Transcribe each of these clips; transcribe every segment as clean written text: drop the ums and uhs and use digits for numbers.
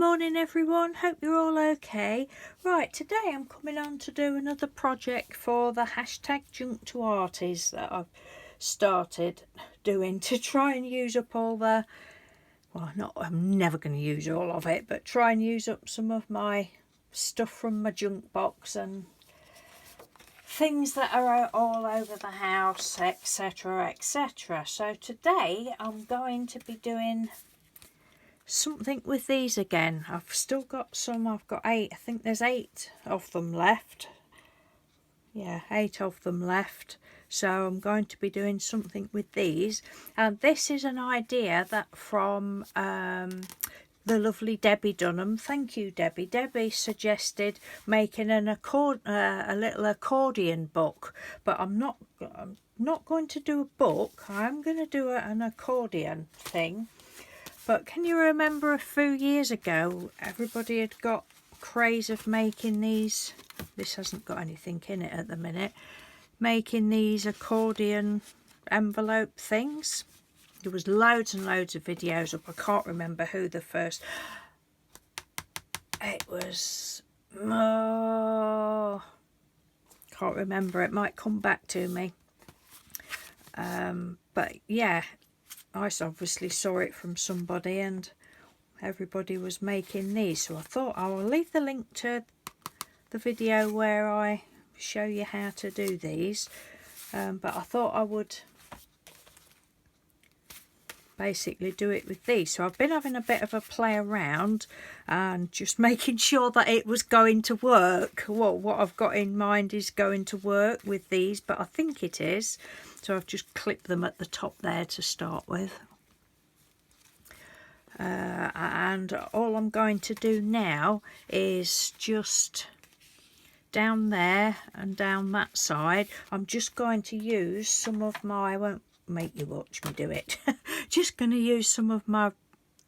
morning everyone, hope you're all okay. Right, today I'm coming on to do another project for the hashtag junk to arties that I've started doing to try and use up all the, well, I'm never going to use all of it, but try and use up some of my stuff from my junk box and things that are all over the house, etc, etc. So today I'm going to be doing something with these again. I've still got some. I've got 8. I think there's 8 of them left. Yeah, 8 of them left. So I'm going to be doing something with these. And this is an idea that from the lovely Debbie Dunham. Thank you, Debbie. Debbie suggested making a little accordion book, but I'm not going to do a book. I'm going to do an accordion thing. But can you remember a few years ago, everybody had got craze of making these, this hasn't got anything in it at the minute, making these accordion envelope things. There was loads and loads of videos up. I can't remember who the first, it was, oh, can't remember, it might come back to me. But yeah, I obviously saw it from somebody and everybody was making these, so I thought I will leave the link to the video where I show you how to do these, but I thought I would basically do it with these. So I've been having a bit of a play around and just making sure that it was going to work. What I've got in mind is going to work with these, but I think it is. So I've just clipped them at the top there to start with. And all I'm going to do now is just down there and down that side, I'm just going to use some of my, I won't make you watch me do it, just going to use some of my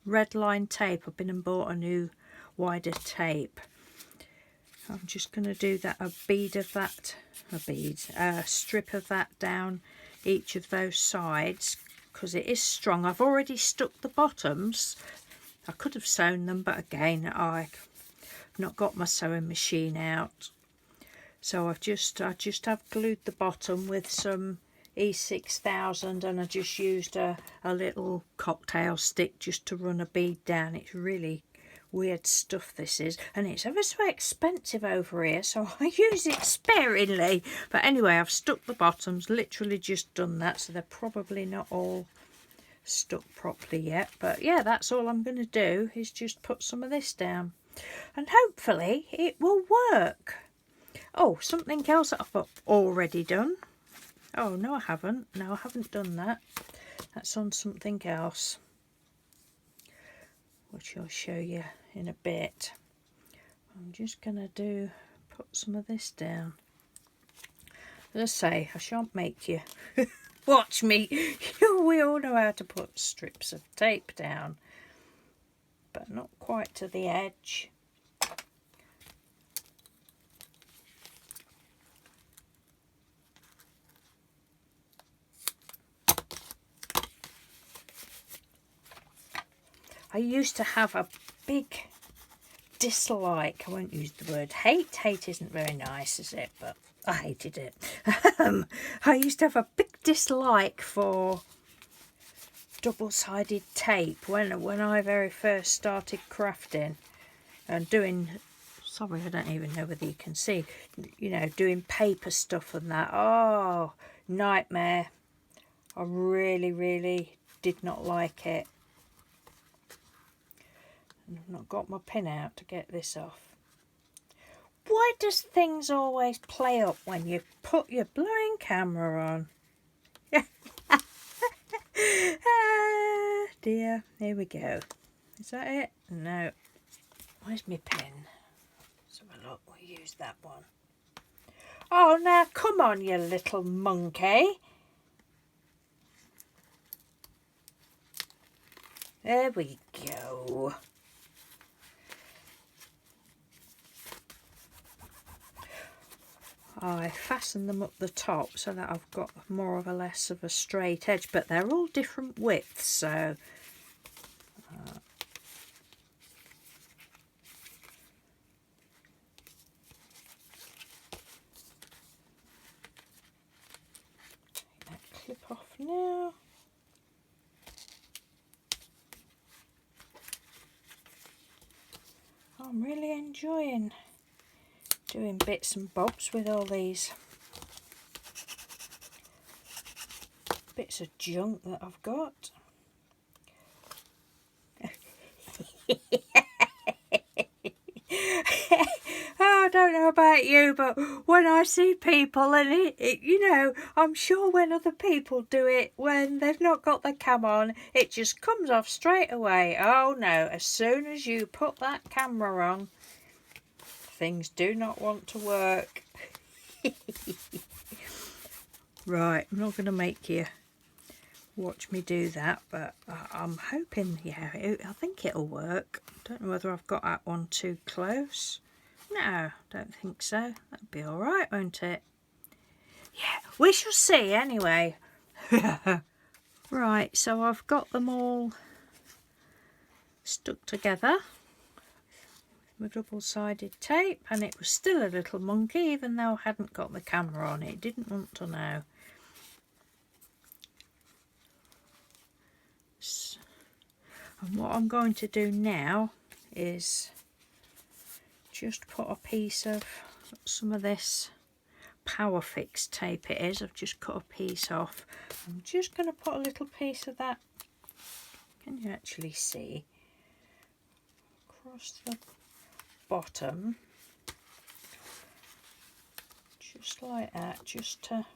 red line tape. I've been and bought a new wider tape. I'm just going to do that, a strip of that down each of those sides because it is strong. I've already stuck the bottoms. I could have sewn them, but again I've not got my sewing machine out, so I just have glued the bottom with some E6000 and I just used a little cocktail stick just to run a bead down. It's really weird stuff this is, and it's ever so expensive over here, so I use it sparingly. But anyway, I've stuck the bottoms, literally just done that, so they're probably not all stuck properly yet. But yeah, that's all I'm going to do is just put some of this down and hopefully it will work. Oh, something else that I've already done. Oh no, I haven't. No, I haven't done that. That's on something else, which I'll show you in a bit. I'm just going to put some of this down. As I say, I shan't make you watch me. We all know how to put strips of tape down, but not quite to the edge. I used to have a big dislike, I won't use the word hate, hate isn't very nice, is it, but I hated it. I used to have a big dislike for double-sided tape when I very first started crafting and doing, sorry I don't even know whether you can see, you know, doing paper stuff and that. Oh, nightmare. I really did not like it. I've not got my pin out to get this off. Why does things always play up when you put your blowing camera on? Ah, dear, here we go. Is that it? No. Where's my pen? Let's have a look, we'll use that one. Oh, now come on, you little monkey. There we go. I fasten them up the top so that I've got more of a less of a straight edge, but they're all different widths, so slip off now. I'm really enjoying doing bits and bobs with all these bits of junk that I've got. Oh, I don't know about you, but when I see people and you know, I'm sure when other people do it when they've not got the cam on, it just comes off straight away. Oh no, as soon as you put that camera on, things do not want to work. Right, I'm not going to make you watch me do that, but I'm hoping, yeah, I think it'll work. Don't know whether I've got that one too close. No, don't think so. That'd be alright, won't it? Yeah, we shall see anyway. Right, so I've got them all stuck together with double-sided tape, and it was still a little monkey even though I hadn't got the camera on. It didn't want to know. And what I'm going to do now is just put a piece of some of this Power Fix tape. It is, I've just cut a piece off. I'm just going to put a little piece of that, can you actually see, across the bottom, just like that, just to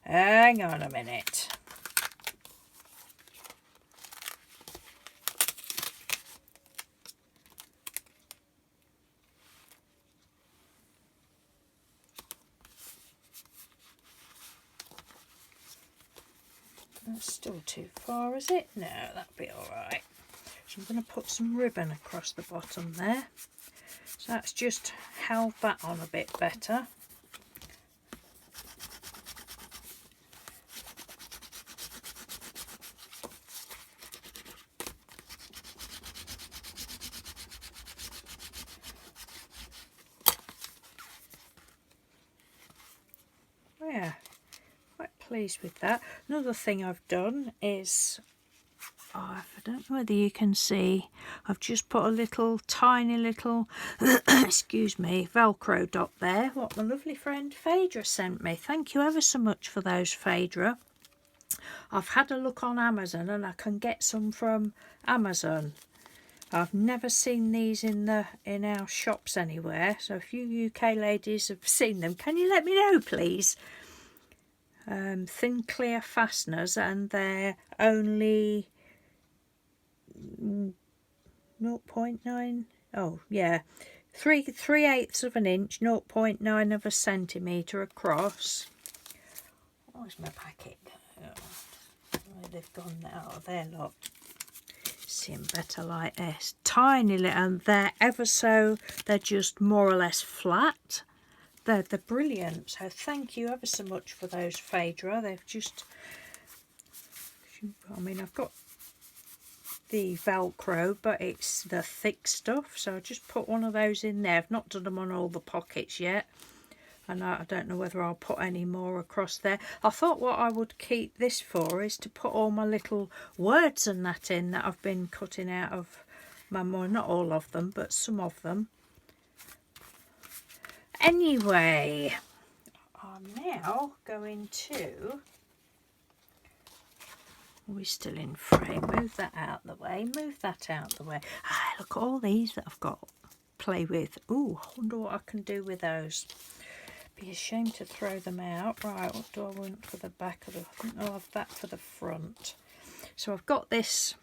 hang on a minute. That's still too far, is it? No, that'll be alright. So I'm going to put some ribbon across the bottom there. So that's just held that on a bit better. Yeah, quite pleased with that. Another thing I've done is, I don't know whether you can see, I've just put a little tiny little excuse me, velcro dot there, what my lovely friend Phaedra sent me. Thank you ever so much for those, Phaedra. I've had a look on Amazon and I can get some from Amazon. I've never seen these in our shops anywhere, so if you UK ladies have seen them, can you let me know please? Thin clear fasteners, and they're only 0.9, oh yeah, 3/8 of an inch, 0.9 of a centimetre across. Where's my packet? Oh, where they've gone now? There, look. See them better like this. Tiny little, and they're ever so, they're just more or less flat. They're brilliant. So thank you ever so much for those, Phaedra. They've just, I mean, I've got the velcro, but it's the thick stuff, so I just put one of those in there. I've not done them on all the pockets yet, and I don't know whether I'll put any more across there. I thought what I would keep this for is to put all my little words and that in that I've been cutting out of my, not all of them, but some of them. Anyway, I'm now going to, are we still in frame? Move that out the way, move that out the way. Ah, look at all these that I've got to play with. Ooh, I wonder what I can do with those. Be a shame to throw them out. Right, what do I want for the back of the, I think I'll have that for the front. So I've got this,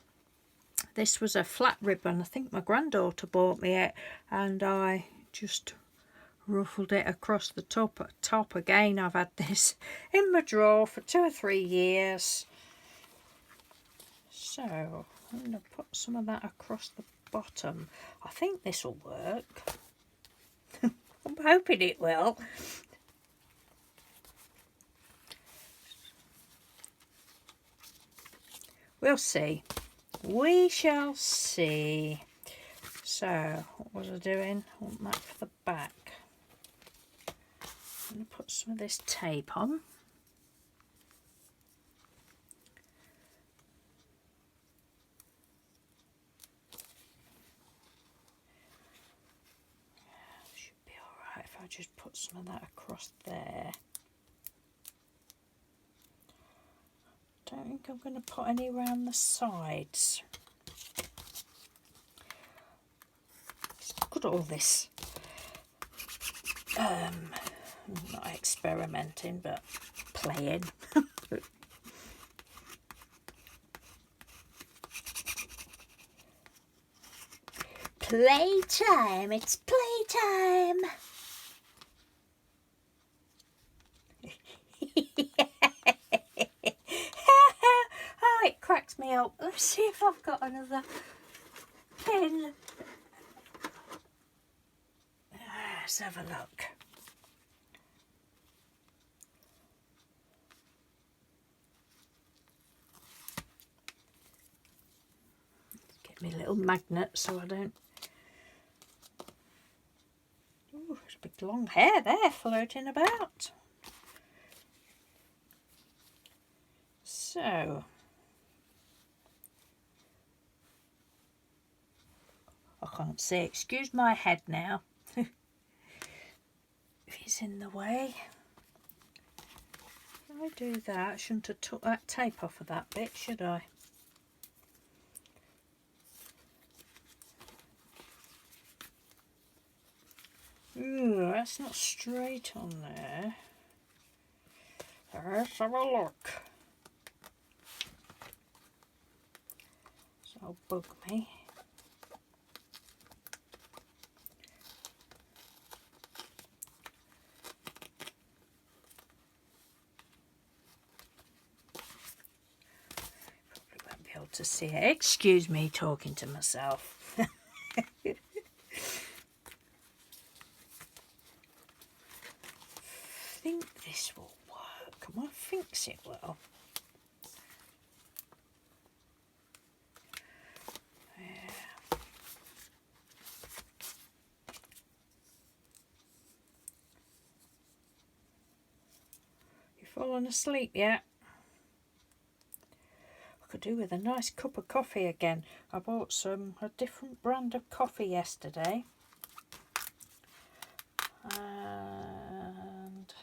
this was a flat ribbon, I think my granddaughter bought me it, and I just ruffled it across the top again. I've had this in my drawer for 2 or 3 years. So I'm going to put some of that across the bottom. I think this will work. I'm hoping it will. We'll see. We shall see. So what was I doing? I want that for the back. I'm going to put some of this tape on. Should be alright if I just put some of that across there. Don't think I'm going to put any around the sides. Look at all this. Not experimenting, but playing. Playtime! It's playtime! Oh, it cracks me up. Let's see if I've got another pin. Let's have a look. Get me a little magnet so I don't... Ooh, there's a big long hair there floating about. So... I can't see. Excuse my head now. If it's in the way. If I do that, I shouldn't have took that tape off of that bit, should I? Ooh, that's not straight on there. Let's have a look. So bug me. Probably won't be able to see it. Excuse me talking to myself. I think this will work. Well, I think it will. Yeah. You fallen asleep yet? I could do with a nice cup of coffee again. I bought a different brand of coffee yesterday. And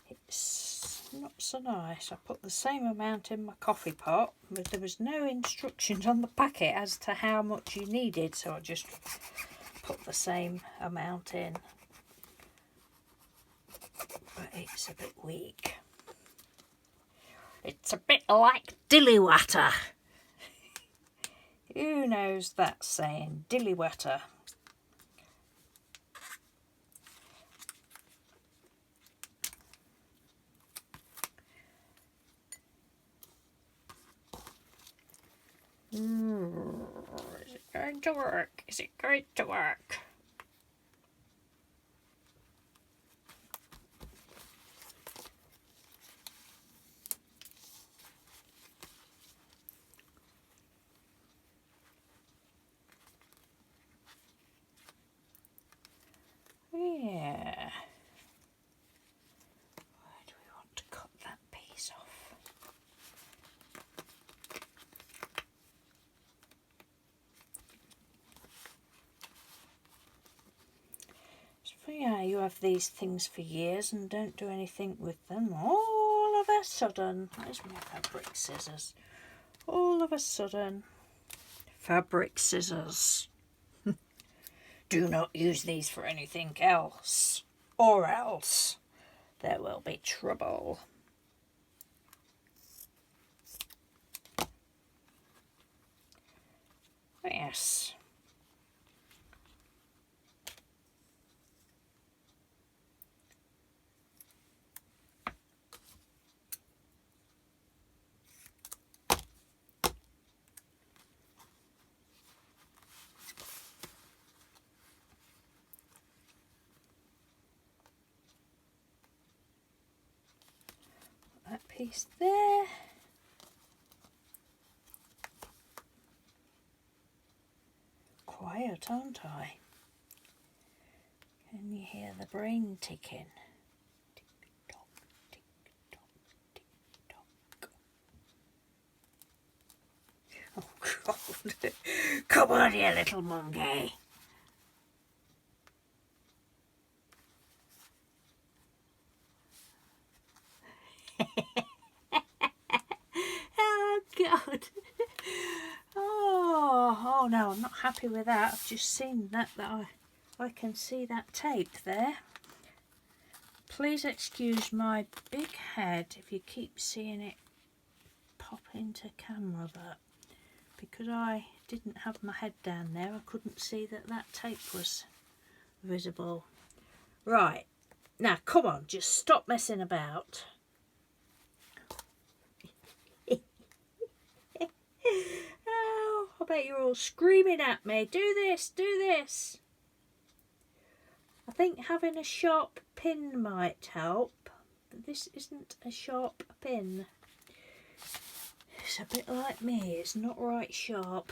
it's not so nice. I put the same amount in my coffee pot, but there was no instructions on the packet as to how much you needed, so I just put the same amount in. But it's a bit weak. It's a bit like dilly water. Who knows that saying, dilly water? Is it going to work? Is it going to work? Yeah. Where do we want to cut that piece off? It's funny how you have these things for years and don't do anything with them. All of a sudden, where's my fabric scissors? All of a sudden, fabric scissors. Do not use these for anything else, or else there will be trouble. Yes. That piece there. Quiet, aren't I? Can you hear the brain ticking. Tick-tock, tick-tock, tick-tock. Oh God! Come on, you little monkey. Oh God! Oh no, I'm not happy with that. I've just seen that I can see that tape there. Please excuse my big head if you keep seeing it pop into camera, but because I didn't have my head down there, I couldn't see that that tape was visible. Right, now come on, just stop messing about. Oh, I bet you're all screaming at me. Do this, do this. I think having a sharp pin might help, but this isn't a sharp pin. It's a bit like me, it's not right sharp.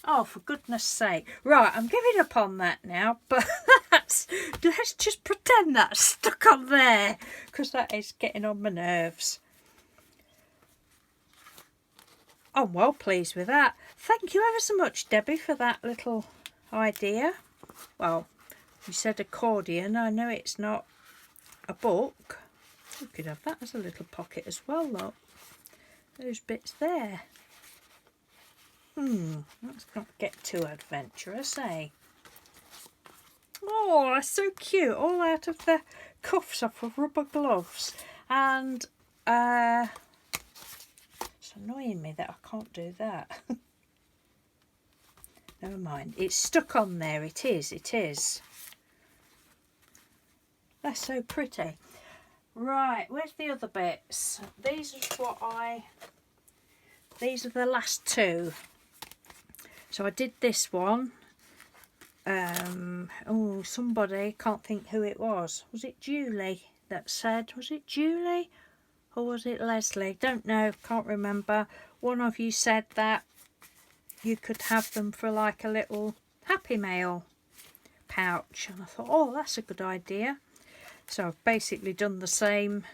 Oh, for goodness sake. Right, I'm giving up on that now, but let's just pretend that's stuck on there, because that is getting on my nerves. I'm well pleased with that. Thank you ever so much, Debbie, for that little idea. Well, you said accordion. I know it's not a book. You could have that as a little pocket as well, look. Those bits there. Let's not get too adventurous, eh? Oh, that's so cute. All out of the cuffs off of rubber gloves. And it's annoying me that I can't do that. Never mind. It's stuck on there. It is. It is. That's so pretty. Right, where's the other bits? These are the last two. So I did this one. Oh, somebody, can't think who it was. Was it Julie that said, was it Julie or was it Leslie? Don't know, can't remember. One of you said that you could have them for like a little Happy Mail pouch, and I thought, oh, that's a good idea. So I've basically done the same,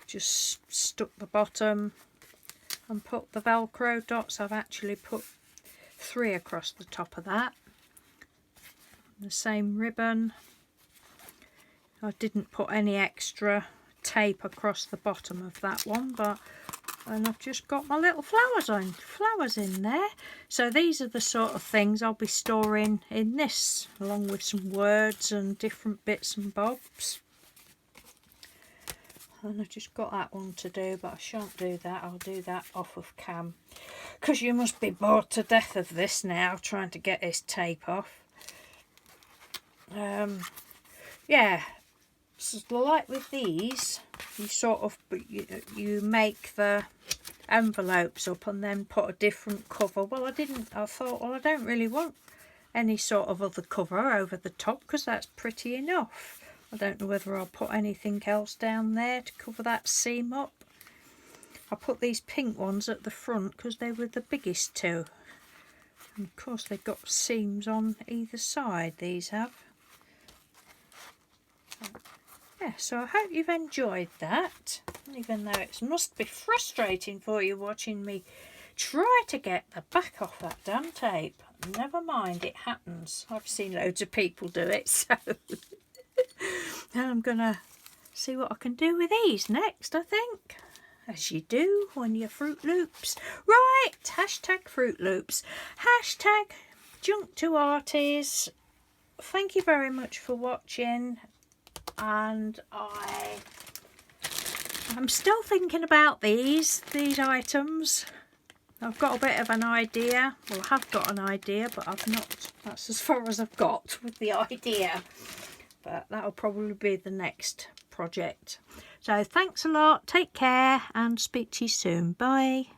just stuck the bottom and put the Velcro dots. I've actually put 3 across the top of that. The same ribbon. I didn't put any extra tape across the bottom of that one, and I've just got my little flowers in there. So these are the sort of things I'll be storing in this, along with some words and different bits and bobs. And I've just got that one to do, but I shan't do that. I'll do that off of cam, because you must be bored to death of this now, trying to get this tape off. Yeah, so like with these, you sort of you make the envelopes up and then put a different cover. Well, I thought, well, I don't really want any sort of other cover over the top, because that's pretty enough. I don't know whether I'll put anything else down there to cover that seam up. I put these pink ones at the front because they were the biggest two, and of course they've got seams on either side, these have. Yeah, so I hope you've enjoyed that, even though it must be frustrating for you watching me try to get the back off that damn tape. Never mind, it happens. I've seen loads of people do it, so and I'm gonna see what I can do with these next, I think, as you do when you're Fruit Loops. Right, hashtag Fruit Loops, hashtag Junk2Arties. Thank you very much for watching. And I'm still thinking about these items. I've got a bit of an idea. Well, I have got an idea, but I've not. That's as far as I've got with the idea. But that'll probably be the next project. So thanks a lot. Take care and speak to you soon. Bye.